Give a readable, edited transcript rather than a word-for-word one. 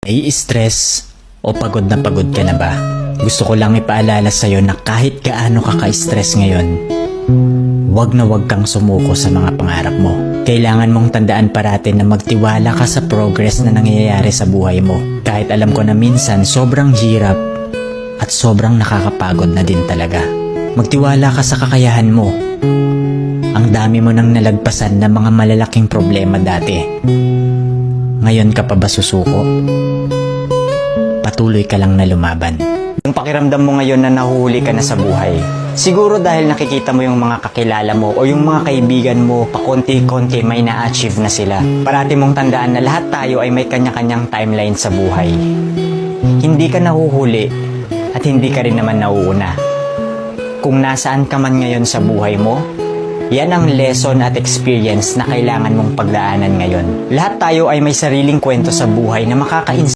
Nai-stress o pagod ka na ba? Gusto ko lang ipaalala sa'yo na kahit gaano ka ka-stress ngayon, wag na wag kang sumuko sa mga pangarap mo. Kailangan mong tandaan parati na magtiwala ka sa progress na nangyayari sa buhay mo. Kahit alam ko na minsan sobrang hirap at sobrang nakakapagod na din talaga. Magtiwala ka sa kakayahan mo. Ang dami mo nang nalagpasan na mga malalaking problema dati. Ngayon ka pa ba susuko? Patuloy ka lang na lumaban. Yung pakiramdam mo ngayon na nahuhuli ka na sa buhay, siguro dahil nakikita mo yung mga kakilala mo o yung mga kaibigan mo, pakonti-konti may na-achieve na sila. Parati mong tandaan na lahat tayo ay may kanya-kanyang timeline sa buhay. Hindi ka nahuhuli at hindi ka rin naman nauuna. Kung nasaan ka man ngayon sa buhay mo, yan ang lesson at experience na kailangan mong pagdaanan ngayon. Lahat tayo ay may sariling kwento sa buhay na makaka-inspire